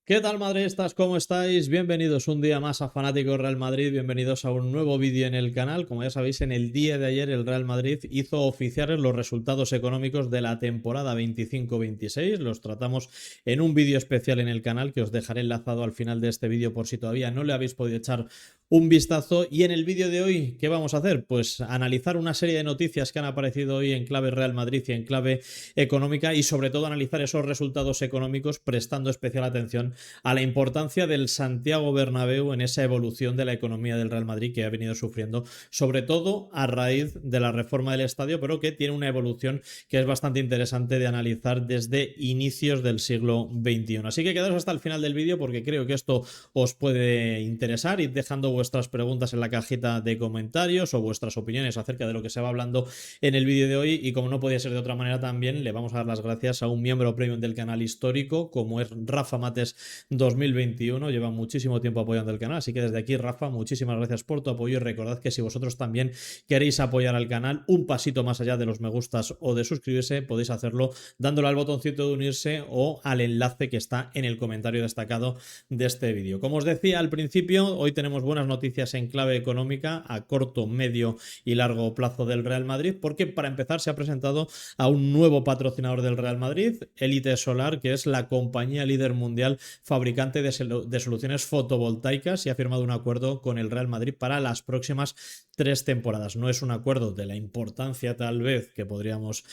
¿Qué tal, madridistas? ¿Cómo estáis? Bienvenidos un día más a Fanáticos Real Madrid, bienvenidos a un nuevo vídeo en el canal. Como ya sabéis, en el día de ayer el Real Madrid hizo oficiales los resultados económicos de la temporada 25-26. Los tratamos en un vídeo especial en el canal que os dejaré enlazado al final de este vídeo por si todavía no le habéis podido echar un vistazo. Y en el vídeo de hoy, ¿qué vamos a hacer? Pues analizar una serie de noticias que han aparecido hoy en clave Real Madrid y en clave económica, y sobre todo analizar esos resultados económicos prestando especial atención a la importancia del Santiago Bernabéu en esa evolución de la economía del Real Madrid que ha venido sufriendo, sobre todo a raíz de la reforma del estadio, pero que tiene una evolución que es bastante interesante de analizar desde inicios del siglo XXI. Así que quedaros hasta el final del vídeo porque creo que esto os puede interesar. Id dejando vuestras preguntas en la cajita de comentarios o vuestras opiniones acerca de lo que se va hablando en el vídeo de hoy. Y como no podía ser de otra manera, también le vamos a dar las gracias a un miembro premium del canal histórico como es Rafa Mates 2021. Lleva muchísimo tiempo apoyando el canal, así que desde aquí, Rafa, muchísimas gracias por tu apoyo y recordad que si vosotros también queréis apoyar al canal un pasito más allá de los me gustas o de suscribirse, podéis hacerlo dándole al botoncito de unirse o al enlace que está en el comentario destacado de este vídeo. Como os decía al principio, hoy tenemos buenas noticias en clave económica a corto, medio y largo plazo del Real Madrid, porque para empezar se ha presentado a un nuevo patrocinador del Real Madrid, Elite Solar, que es la compañía líder mundial fabricante de soluciones fotovoltaicas, y ha firmado un acuerdo con el Real Madrid para las próximas 3 temporadas. No es un acuerdo de la importancia tal vez que podríamos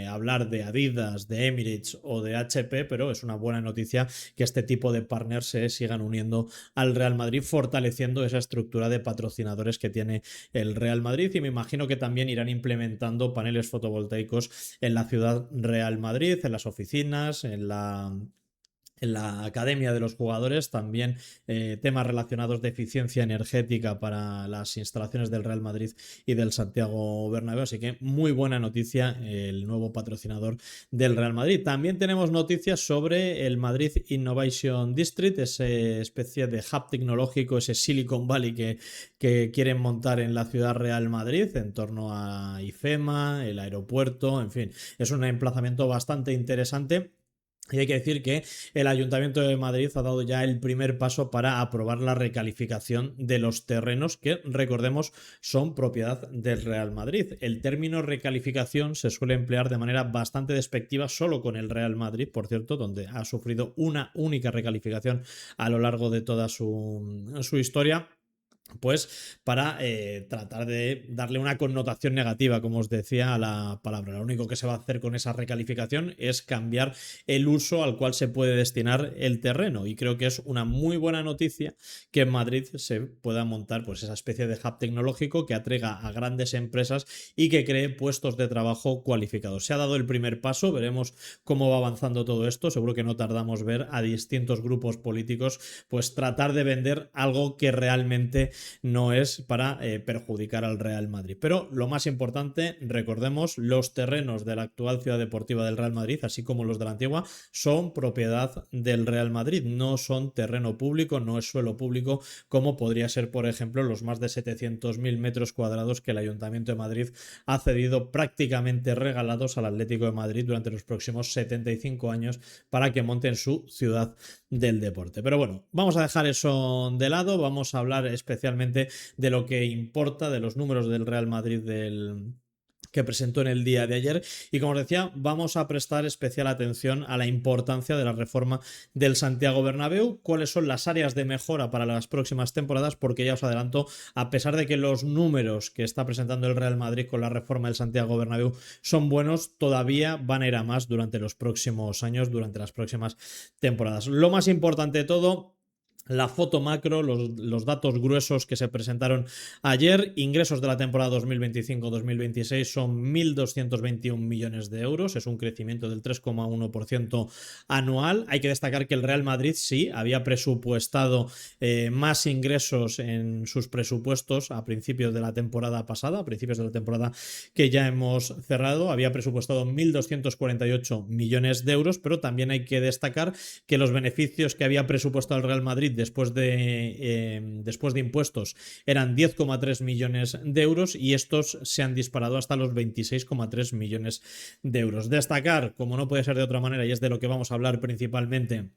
hablar de Adidas, de Emirates o de HP, pero es una buena noticia que este tipo de partners se sigan uniendo al Real Madrid, fortaleciendo esa estructura de patrocinadores que tiene el Real Madrid, y me imagino que también irán implementando paneles fotovoltaicos en la ciudad Real Madrid, en las oficinas, en la academia de los jugadores, también temas relacionados de eficiencia energética para las instalaciones del Real Madrid y del Santiago Bernabéu. Así que muy buena noticia el nuevo patrocinador del Real Madrid. También tenemos noticias sobre el Madrid Innovation District, esa especie de hub tecnológico, ese Silicon Valley que quieren montar en la ciudad Real Madrid en torno a IFEMA, el aeropuerto, en fin, es un emplazamiento bastante interesante. Y hay que decir que el Ayuntamiento de Madrid ha dado ya el primer paso para aprobar la recalificación de los terrenos que, recordemos, son propiedad del Real Madrid. El término recalificación se suele emplear de manera bastante despectiva solo con el Real Madrid, por cierto, donde ha sufrido una única recalificación a lo largo de toda su historia, pues para tratar de darle una connotación negativa, como os decía, a la palabra. Lo único que se va a hacer con esa recalificación es cambiar el uso al cual se puede destinar el terreno, y creo que es una muy buena noticia que en Madrid se pueda montar pues esa especie de hub tecnológico que atraiga a grandes empresas y que cree puestos de trabajo cualificados. Se ha dado el primer paso, veremos cómo va avanzando todo esto. Seguro que no tardamos ver a distintos grupos políticos pues tratar de vender algo que realmente no es para perjudicar al Real Madrid. Pero lo más importante, recordemos, los terrenos de la actual ciudad deportiva del Real Madrid, así como los de la antigua, son propiedad del Real Madrid, no son terreno público, no es suelo público, como podría ser, por ejemplo, los más de 700.000 metros cuadrados que el Ayuntamiento de Madrid ha cedido prácticamente regalados al Atlético de Madrid durante los próximos 75 años para que monten su ciudad del deporte. Pero bueno, vamos a dejar eso de lado, vamos a hablar especialmente de lo que importa, de los números del Real Madrid que presentó en el día de ayer. Y como os decía, vamos a prestar especial atención a la importancia de la reforma del Santiago Bernabéu, cuáles son las áreas de mejora para las próximas temporadas, porque ya os adelanto, a pesar de que los números que está presentando el Real Madrid con la reforma del Santiago Bernabéu son buenos, todavía van a ir a más durante los próximos años, durante las próximas temporadas. Lo más importante de todo, la foto macro, los datos gruesos que se presentaron ayer. Ingresos de la temporada 2025-2026 son 1.221 millones de euros, es un crecimiento del 3,1% anual. Hay que destacar que el Real Madrid sí había presupuestado más ingresos en sus presupuestos a principios de la temporada pasada, a principios de la temporada que ya hemos cerrado. Había presupuestado 1.248 millones de euros, pero también hay que destacar que los beneficios que había presupuestado el Real Madrid después de impuestos eran 10,3 millones de euros, y estos se han disparado hasta los 26,3 millones de euros. Destacar, como no puede ser de otra manera, y es de lo que vamos a hablar principalmente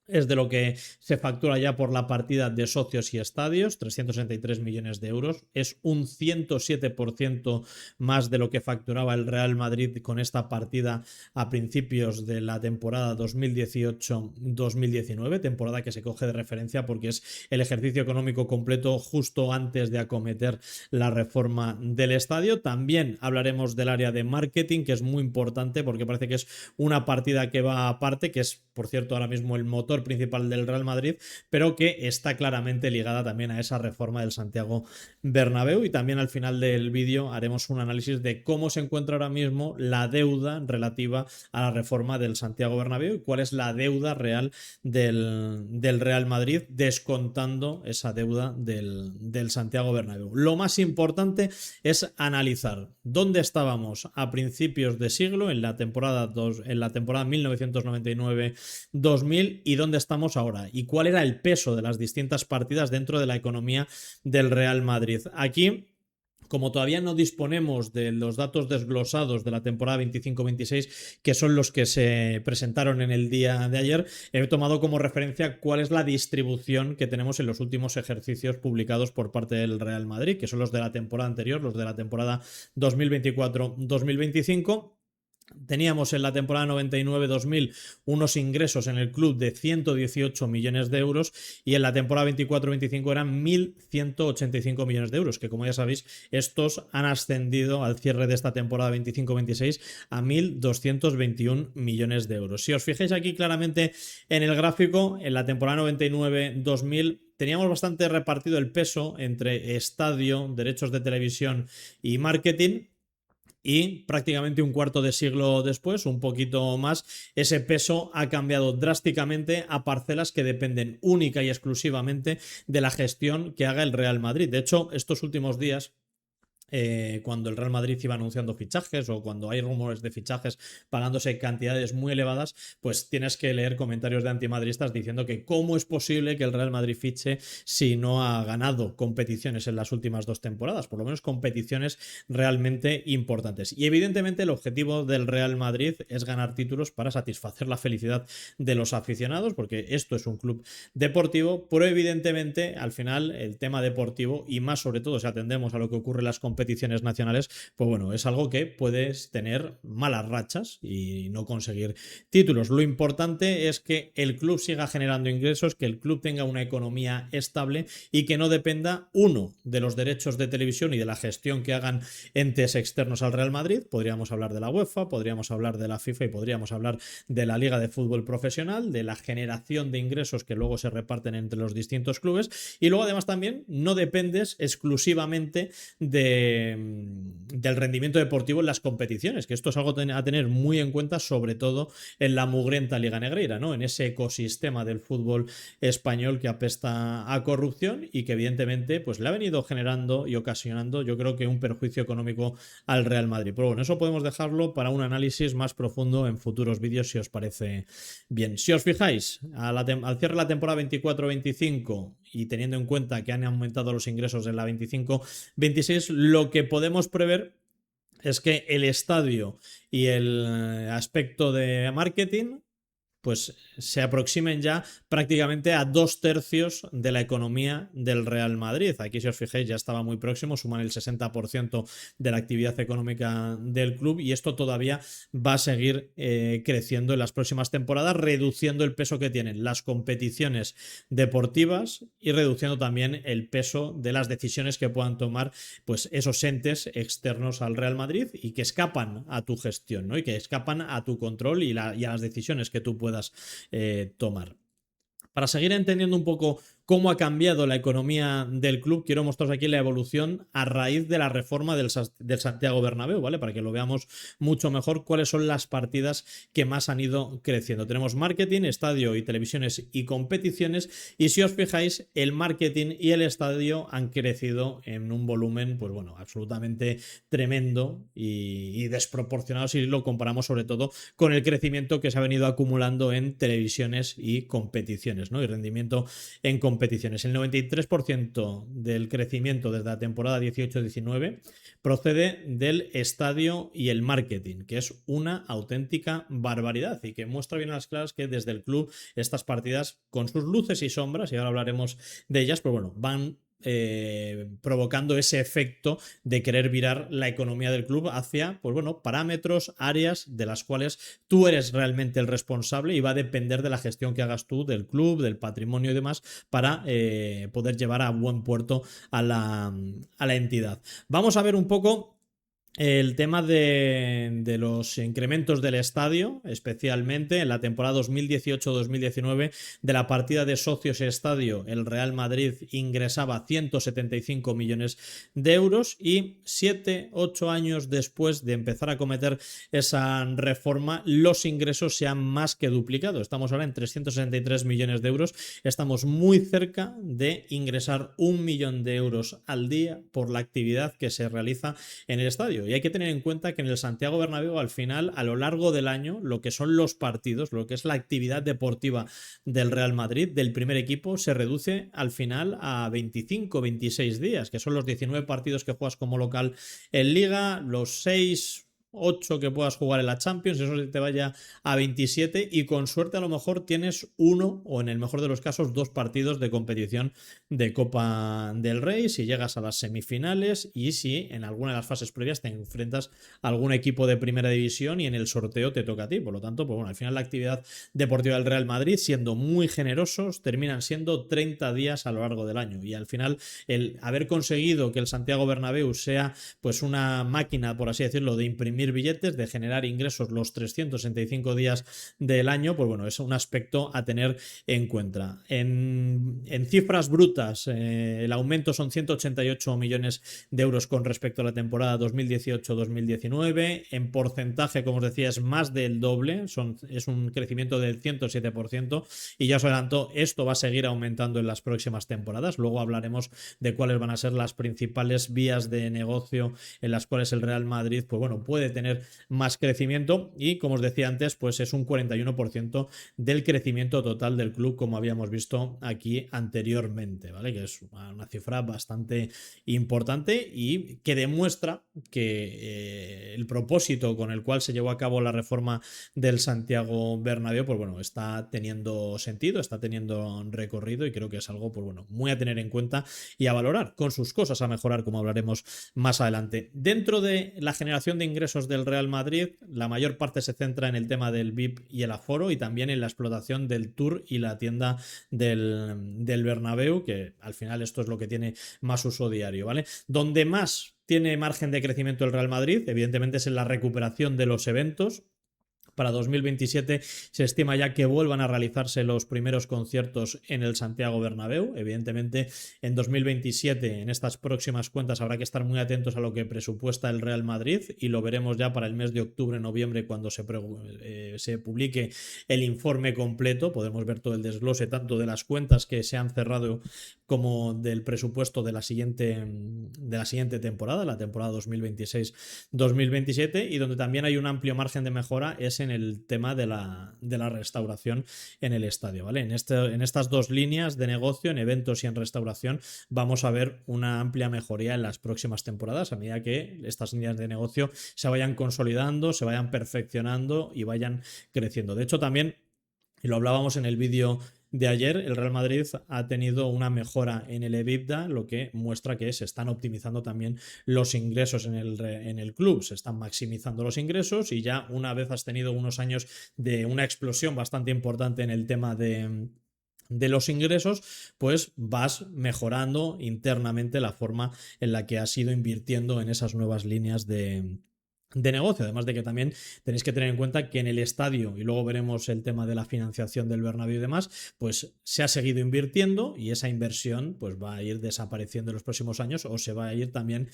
es de lo que se factura ya por la partida de socios y estadios, 363 millones de euros. Es un 107% más de lo que facturaba el Real Madrid con esta partida a principios de la temporada 2018-2019, temporada que se coge de referencia porque es el ejercicio económico completo justo antes de acometer la reforma del estadio. También hablaremos del área de marketing, que es muy importante porque parece que es una partida que va aparte, que es, por cierto, ahora mismo el motor principal del Real Madrid, pero que está claramente ligada también a esa reforma del Santiago Bernabéu. Y también al final del vídeo haremos un análisis de cómo se encuentra ahora mismo la deuda relativa a la reforma del Santiago Bernabéu y cuál es la deuda real del Real Madrid, descontando esa deuda del Santiago Bernabéu. Lo más importante es analizar dónde estábamos a principios de siglo, en la temporada 1999-2000, y dónde estamos ahora y cuál era el peso de las distintas partidas dentro de la economía del Real Madrid. Aquí, como todavía no disponemos de los datos desglosados de la temporada 25-26, que son los que se presentaron en el día de ayer, he tomado como referencia cuál es la distribución que tenemos en los últimos ejercicios publicados por parte del Real Madrid, que son los de la temporada anterior, los de la temporada 2024-2025. Teníamos en la temporada 99-2000 unos ingresos en el club de 118 millones de euros y en la temporada 24-25 eran 1.185 millones de euros, que como ya sabéis, estos han ascendido al cierre de esta temporada 25-26 a 1.221 millones de euros. Si os fijáis aquí claramente en el gráfico, en la temporada 99-2000 teníamos bastante repartido el peso entre estadio, derechos de televisión y marketing. Y prácticamente un cuarto de siglo después, un poquito más, ese peso ha cambiado drásticamente a parcelas que dependen única y exclusivamente de la gestión que haga el Real Madrid. De hecho, estos últimos días, cuando el Real Madrid iba anunciando fichajes o cuando hay rumores de fichajes pagándose cantidades muy elevadas, pues tienes que leer comentarios de antimadristas diciendo que cómo es posible que el Real Madrid fiche si no ha ganado competiciones en las últimas 2 temporadas, por lo menos competiciones realmente importantes. Y evidentemente el objetivo del Real Madrid es ganar títulos para satisfacer la felicidad de los aficionados, porque esto es un club deportivo, pero evidentemente al final el tema deportivo, y más sobre todo si atendemos a lo que ocurre en las competiciones nacionales, pues bueno, es algo que puedes tener malas rachas y no conseguir títulos. Lo importante es que el club siga generando ingresos, que el club tenga una economía estable y que no dependa, uno, de los derechos de televisión y de la gestión que hagan entes externos al Real Madrid. Podríamos hablar de la UEFA, podríamos hablar de la FIFA y podríamos hablar de la Liga de Fútbol Profesional, de la generación de ingresos que luego se reparten entre los distintos clubes. Y luego además también no dependes exclusivamente del rendimiento deportivo en las competiciones, que esto es algo a tener muy en cuenta, sobre todo en la mugrienta Liga Negreira, ¿no? En ese ecosistema del fútbol español que apesta a corrupción y que evidentemente pues le ha venido generando y ocasionando, yo creo que un perjuicio económico al Real Madrid. Pero bueno, eso podemos dejarlo para un análisis más profundo en futuros vídeos si os parece bien. Si os fijáis, al cierre de la temporada 24-25 y teniendo en cuenta que han aumentado los ingresos en la 25-26, lo que podemos prever es que el estadio y el aspecto de marketing pues se aproximen ya prácticamente a 2/3 de la economía del Real Madrid. Aquí, si os fijáis, ya estaba muy próximo, suman el 60% de la actividad económica del club y esto todavía va a seguir creciendo en las próximas temporadas, reduciendo el peso que tienen las competiciones deportivas y reduciendo también el peso de las decisiones que puedan tomar pues esos entes externos al Real Madrid y que escapan a tu gestión, ¿no? Y que escapan a tu control y a las decisiones que tú puedas tomar. Para seguir entendiendo un poco cómo ha cambiado la economía del club, quiero mostraros aquí la evolución a raíz de la reforma del Santiago Bernabéu, ¿vale? Para que lo veamos mucho mejor cuáles son las partidas que más han ido creciendo. Tenemos marketing, estadio y televisiones y competiciones, y si os fijáis, el marketing y el estadio han crecido en un volumen, pues bueno, absolutamente tremendo y desproporcionado si lo comparamos sobre todo con el crecimiento que se ha venido acumulando en televisiones y competiciones, ¿no? Y rendimiento en competiciones. competiciones. El 93% del crecimiento desde la temporada 18-19 procede del estadio y el marketing, que es una auténtica barbaridad y que muestra bien a las claras que desde el club estas partidas, con sus luces y sombras, y ahora hablaremos de ellas, pues bueno, van provocando ese efecto de querer virar la economía del club hacia, pues bueno, parámetros, áreas de las cuales tú eres realmente el responsable y va a depender de la gestión que hagas tú del club, del patrimonio y demás para poder llevar a buen puerto a la entidad. Vamos a ver un poco el tema de los incrementos del estadio, especialmente en la temporada 2018-2019, de la partida de socios estadio, el Real Madrid ingresaba 175 millones de euros y 7-8 años después de empezar a cometer esa reforma, los ingresos se han más que duplicado. Estamos ahora en 363 millones de euros. Estamos muy cerca de ingresar 1 millón de euros al día por la actividad que se realiza en el estadio. Y hay que tener en cuenta que en el Santiago Bernabéu, al final, a lo largo del año, lo que son los partidos, lo que es la actividad deportiva del Real Madrid, del primer equipo, se reduce al final a 25-26 días, que son los 19 partidos que juegas como local en Liga, los 6-8 que puedas jugar en la Champions, eso te vaya a 27 y con suerte a lo mejor tienes uno o en el mejor de los casos 2 partidos de competición de Copa del Rey si llegas a las semifinales y si en alguna de las fases previas te enfrentas a algún equipo de primera división y en el sorteo te toca a ti. Por lo tanto, pues bueno, al final la actividad deportiva del Real Madrid, siendo muy generosos, terminan siendo 30 días a lo largo del año y al final el haber conseguido que el Santiago Bernabéu sea pues una máquina, por así decirlo, de imprimir billetes, de generar ingresos los 365 días del año, pues bueno, es un aspecto a tener en cuenta. En cifras brutas, el aumento son 188 millones de euros con respecto a la temporada 2018-2019. En porcentaje, como os decía, es más del doble, es un crecimiento del 107%. Y ya os adelanto, esto va a seguir aumentando en las próximas temporadas. Luego hablaremos de cuáles van a ser las principales vías de negocio en las cuales el Real Madrid, pues bueno, puede tener más crecimiento y, como os decía antes, pues es un 41% del crecimiento total del club, como habíamos visto aquí anteriormente, ¿vale? Que es una cifra bastante importante y que demuestra que el propósito con el cual se llevó a cabo la reforma del Santiago Bernabéu, pues bueno, está teniendo sentido, está teniendo recorrido y creo que es algo, pues bueno, muy a tener en cuenta y a valorar, con sus cosas a mejorar, como hablaremos más adelante. Dentro de la generación de ingresos del Real Madrid, la mayor parte se centra en el tema del VIP y el aforo y también en la explotación del tour y la tienda del Bernabéu, que al final esto es lo que tiene más uso diario, ¿vale? Donde más tiene margen de crecimiento el Real Madrid, evidentemente, es en la recuperación de los eventos. Para 2027 se estima ya que vuelvan a realizarse los primeros conciertos en el Santiago Bernabéu. Evidentemente, en 2027, en estas próximas cuentas, habrá que estar muy atentos a lo que presupuesta el Real Madrid y lo veremos ya para el mes de octubre-noviembre cuando se publique el informe completo. Podemos ver todo el desglose tanto de las cuentas que se han cerrado como del presupuesto de la siguiente temporada, la temporada 2026-2027, y donde también hay un amplio margen de mejora es en el tema de la restauración en el estadio, ¿vale? En estas dos líneas de negocio, en eventos y en restauración, vamos a ver una amplia mejoría en las próximas temporadas a medida que estas líneas de negocio se vayan consolidando, se vayan perfeccionando y vayan creciendo. De hecho, también, y lo hablábamos en el vídeo de ayer, el Real Madrid ha tenido una mejora en el EBITDA, lo que muestra que se están optimizando también los ingresos en el club, se están maximizando los ingresos y ya una vez has tenido unos años de una explosión bastante importante en el tema de los ingresos, pues vas mejorando internamente la forma en la que has ido invirtiendo en esas nuevas líneas de negocio, además de que también tenéis que tener en cuenta que en el estadio, y luego veremos el tema de la financiación del Bernabéu y demás, pues se ha seguido invirtiendo y esa inversión pues va a ir desapareciendo en los próximos años o se va a ir también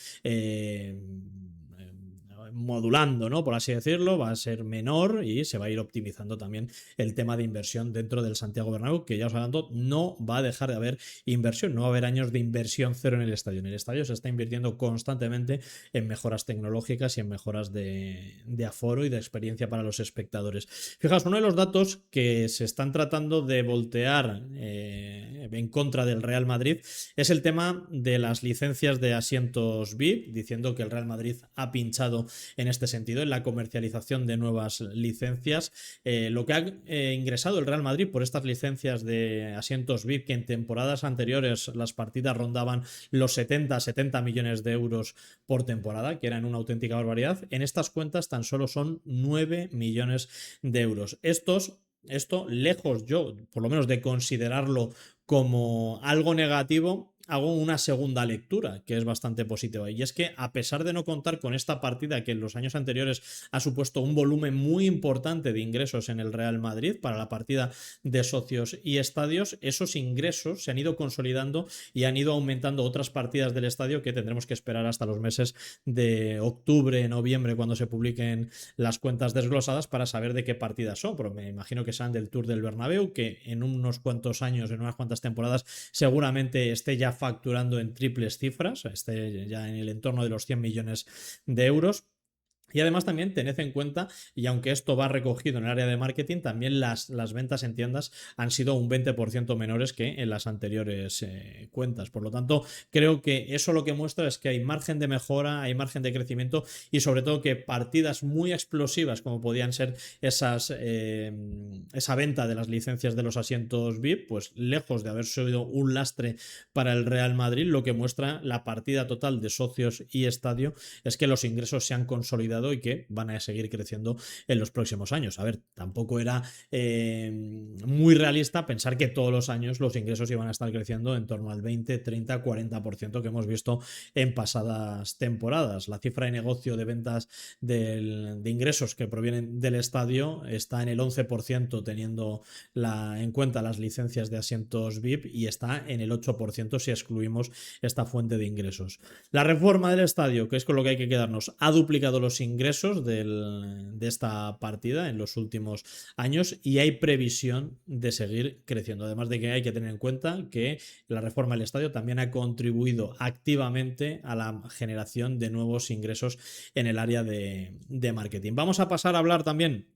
modulando, ¿no? Por así decirlo, va a ser menor y se va a ir optimizando también el tema de inversión dentro del Santiago Bernabéu, que ya os adelanto, no va a dejar de haber inversión, no va a haber años de inversión cero en el estadio. En el estadio se está invirtiendo constantemente en mejoras tecnológicas y en mejoras de aforo y de experiencia para los espectadores. Fijaos, uno de los datos que se están tratando de voltear en contra del Real Madrid, es el tema de las licencias de asientos VIP, diciendo que el Real Madrid ha pinchado en este sentido, en la comercialización de nuevas licencias. Lo que ha ingresado el Real Madrid por estas licencias de asientos VIP, que en temporadas anteriores las partidas rondaban los 70 millones de euros por temporada, que eran una auténtica barbaridad, en estas cuentas tan solo son 9 millones de euros. Esto, lejos yo, por lo menos de considerarlo como algo negativo, hago una segunda lectura que es bastante positiva, y es que a pesar de no contar con esta partida que en los años anteriores ha supuesto un volumen muy importante de ingresos en el Real Madrid para la partida de socios y estadios, esos ingresos se han ido consolidando y han ido aumentando otras partidas del estadio que tendremos que esperar hasta los meses de octubre, noviembre, cuando se publiquen las cuentas desglosadas, para saber de qué partidas son, pero me imagino que sean del Tour del Bernabéu, que en unos cuantos años, en unas cuantas temporadas, seguramente esté ya facturando en triples cifras, esté ya en el entorno de los 100 millones de euros. Y además también tened en cuenta, y aunque esto va recogido en el área de marketing, también las ventas en tiendas han sido un 20% menores que en las anteriores cuentas. Por lo tanto, creo que eso lo que muestra es que hay margen de mejora, hay margen de crecimiento, y sobre todo que partidas muy explosivas como podían ser esa venta de las licencias de los asientos VIP, pues lejos de haber sido un lastre para el Real Madrid, lo que muestra la partida total de socios y estadio es que los ingresos se han consolidado y que van a seguir creciendo en los próximos años. A ver, tampoco era muy realista pensar que todos los años los ingresos iban a estar creciendo en torno al 20, 30, 40% que hemos visto en pasadas temporadas. La cifra de negocio de ventas de ingresos que provienen del estadio está en el 11%, teniendo en cuenta las licencias de asientos VIP, y está en el 8% si excluimos esta fuente de ingresos. La reforma del estadio, que es con lo que hay que quedarnos, ha duplicado los ingresos de esta partida en los últimos años, y hay previsión de seguir creciendo. Además de que hay que tener en cuenta que la reforma del estadio también ha contribuido activamente a la generación de nuevos ingresos en el área de marketing. Vamos a pasar a hablar también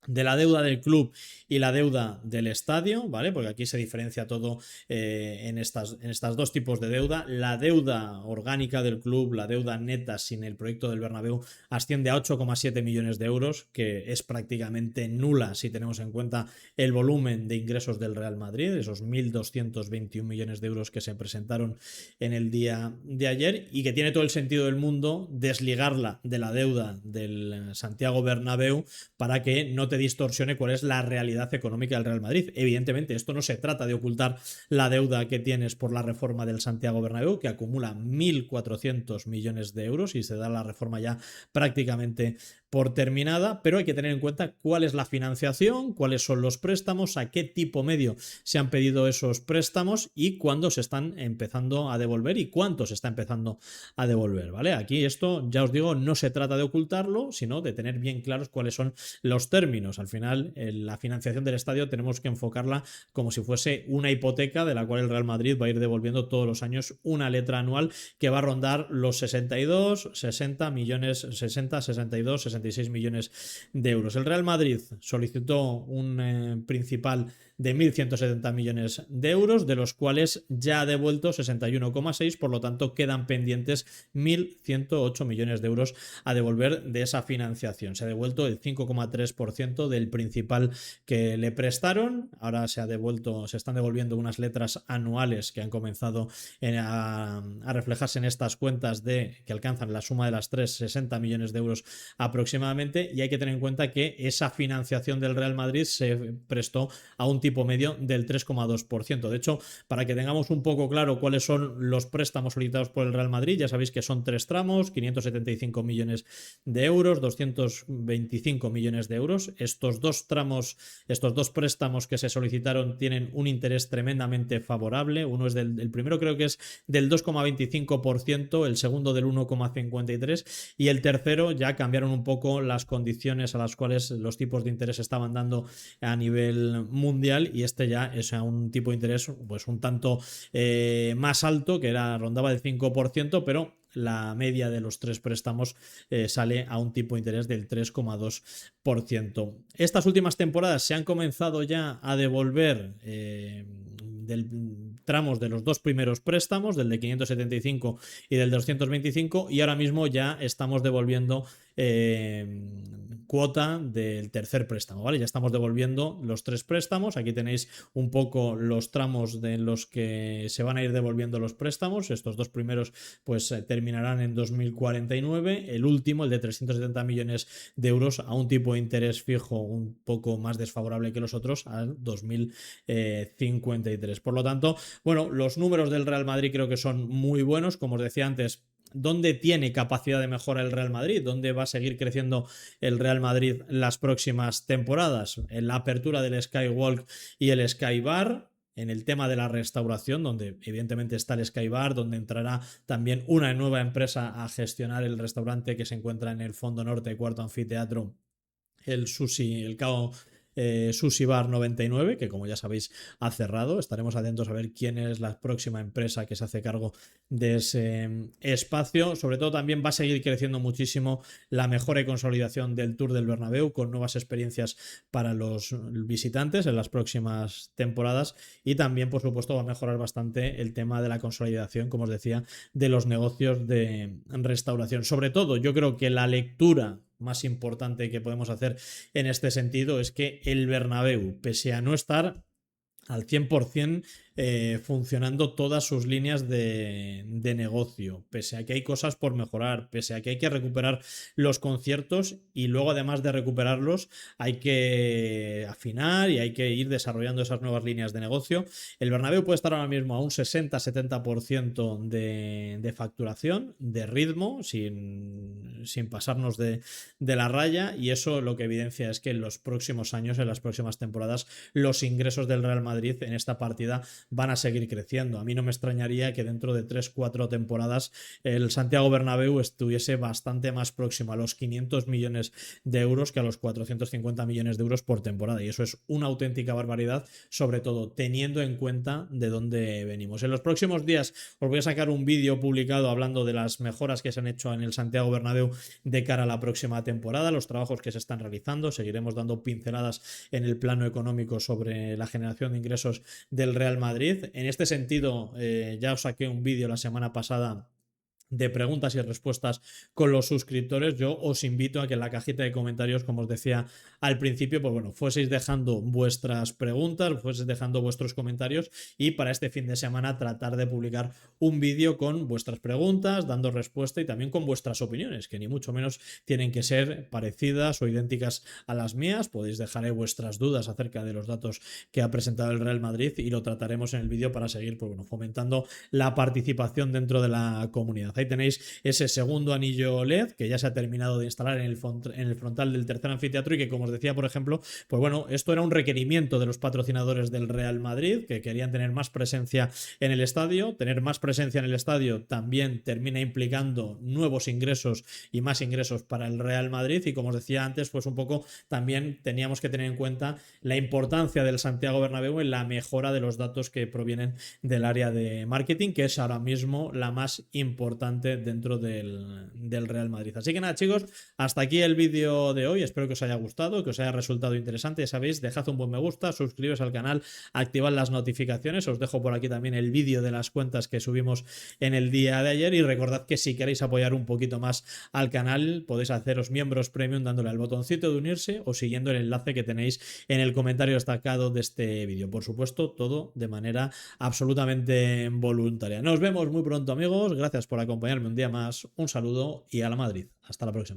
de la deuda del club y la deuda del estadio, ¿vale? Porque aquí se diferencia todo en estas dos tipos de deuda. La deuda orgánica del club, la deuda neta sin el proyecto del Bernabéu, asciende a 8,7 millones de euros, que es prácticamente nula si tenemos en cuenta el volumen de ingresos del Real Madrid, esos 1.221 millones de euros que se presentaron en el día de ayer, y que tiene todo el sentido del mundo desligarla de la deuda del Santiago Bernabéu para que no te distorsione cuál es la realidad económica del Real Madrid. Evidentemente, esto no se trata de ocultar la deuda que tienes por la reforma del Santiago Bernabéu, que acumula 1.400 millones de euros y se da la reforma ya prácticamente por terminada, pero hay que tener en cuenta cuál es la financiación, cuáles son los préstamos, a qué tipo medio se han pedido esos préstamos y cuándo se están empezando a devolver y cuánto se está empezando a devolver, ¿vale? Aquí esto, ya os digo, no se trata de ocultarlo, sino de tener bien claros cuáles son los términos. Al final, la financiación del estadio tenemos que enfocarla como si fuese una hipoteca de la cual el Real Madrid va a ir devolviendo todos los años una letra anual que va a rondar los 62, 60 millones, 60, 62, 66 millones de euros. El Real Madrid solicitó un principal de 1.170 millones de euros, de los cuales ya ha devuelto 61,6, por lo tanto quedan pendientes 1.108 millones de euros a devolver de esa financiación. Se ha devuelto el 5,3% del principal que le prestaron. Ahora se están devolviendo unas letras anuales que han comenzado a reflejarse en estas cuentas que alcanzan la suma de las tres, 60 millones de euros aproximadamente, y hay que tener en cuenta que esa financiación del Real Madrid se prestó a un tipo medio del 3,2%. De hecho, para que tengamos un poco claro cuáles son los préstamos solicitados por el Real Madrid, ya sabéis que son 3 tramos, 575 millones de euros, 225 millones de euros. Estos dos préstamos que se solicitaron tienen un interés tremendamente favorable. Uno es el primero creo que es del 2,25%, el segundo del 1,53% y el tercero ya cambiaron un poco las condiciones a las cuales los tipos de interés estaban dando a nivel mundial, y este ya es a un tipo de interés pues un tanto más alto, que rondaba del 5%, pero la media de los tres préstamos sale a un tipo de interés del 3,2%. Estas últimas temporadas se han comenzado ya a devolver tramos de los dos primeros préstamos, del de 575 y del de 225, y ahora mismo ya estamos devolviendo cuota del tercer préstamo, ¿vale? Ya estamos devolviendo los 3 préstamos. Aquí tenéis un poco los tramos de los que se van a ir devolviendo los préstamos. Estos dos primeros pues terminarán en 2049. El último, el de 370 millones de euros, a un tipo de interés fijo un poco más desfavorable que los otros, al 2053. Por lo tanto, bueno, los números del Real Madrid creo que son muy buenos. Como os decía antes, ¿dónde tiene capacidad de mejora el Real Madrid? ¿Dónde va a seguir creciendo el Real Madrid las próximas temporadas? En la apertura del Skywalk y el Skybar, en el tema de la restauración, donde evidentemente está el Skybar, donde entrará también una nueva empresa a gestionar el restaurante que se encuentra en el fondo norte, cuarto anfiteatro, el Sushi, el Cao Sushi Bar 99, que como ya sabéis ha cerrado. Estaremos atentos a ver quién es la próxima empresa que se hace cargo de ese espacio. Sobre todo también va a seguir creciendo muchísimo la mejora y consolidación del Tour del Bernabéu, con nuevas experiencias para los visitantes en las próximas temporadas, y también por supuesto va a mejorar bastante el tema de la consolidación, como os decía, de los negocios de restauración. Sobre todo yo creo que la lectura más importante que podemos hacer en este sentido es que el Bernabéu, pese a no estar al 100% funcionando todas sus líneas de negocio, pese a que hay cosas por mejorar, pese a que hay que recuperar los conciertos, y luego además de recuperarlos hay que afinar y hay que ir desarrollando esas nuevas líneas de negocio. El Bernabéu puede estar ahora mismo a un 60-70% de facturación, de ritmo, sin pasarnos de la raya, y eso lo que evidencia es que en los próximos años, en las próximas temporadas, los ingresos del Real Madrid en esta partida van a seguir creciendo. A mí no me extrañaría que dentro de 3-4 temporadas el Santiago Bernabéu estuviese bastante más próximo a los 500 millones de euros que a los 450 millones de euros por temporada, y eso es una auténtica barbaridad, sobre todo teniendo en cuenta de dónde venimos. En los próximos días os voy a sacar un vídeo publicado hablando de las mejoras que se han hecho en el Santiago Bernabéu de cara a la próxima temporada, los trabajos que se están realizando. Seguiremos dando pinceladas en el plano económico sobre la generación de ingresos del Real Madrid. En este sentido, ya os saqué un vídeo la semana pasada de preguntas y respuestas con los suscriptores. Yo os invito a que en la cajita de comentarios, como os decía al principio, pues bueno, fueseis dejando vuestras preguntas, fueseis dejando vuestros comentarios, y para este fin de semana tratar de publicar un vídeo con vuestras preguntas, dando respuesta, y también con vuestras opiniones, que ni mucho menos tienen que ser parecidas o idénticas a las mías. Podéis dejar ahí vuestras dudas acerca de los datos que ha presentado el Real Madrid, y lo trataremos en el vídeo para seguir, pues bueno, fomentando la participación dentro de la comunidad. Ahí tenéis ese segundo anillo LED que ya se ha terminado de instalar en el frontal del tercer anfiteatro, y que, como os decía, por ejemplo, pues bueno, esto era un requerimiento de los patrocinadores del Real Madrid, que querían tener más presencia en el estadio. Tener más presencia en el estadio también termina implicando nuevos ingresos y más ingresos para el Real Madrid, y como os decía antes, pues un poco también teníamos que tener en cuenta la importancia del Santiago Bernabéu en la mejora de los datos que provienen del área de marketing, que es ahora mismo la más importante dentro del Real Madrid. Así que nada, chicos, hasta aquí el vídeo de hoy. Espero que os haya gustado, que os haya resultado interesante. Ya sabéis, dejad un buen me gusta, suscribiros al canal, activad las notificaciones. Os dejo por aquí también el vídeo de las cuentas que subimos en el día de ayer, y recordad que si queréis apoyar un poquito más al canal, podéis haceros miembros premium dándole al botoncito de unirse o siguiendo el enlace que tenéis en el comentario destacado de este vídeo. Por supuesto, todo de manera absolutamente voluntaria. Nos vemos muy pronto, amigos. Gracias por acompañarme un día más. Un saludo y a la Madrid. Hasta la próxima.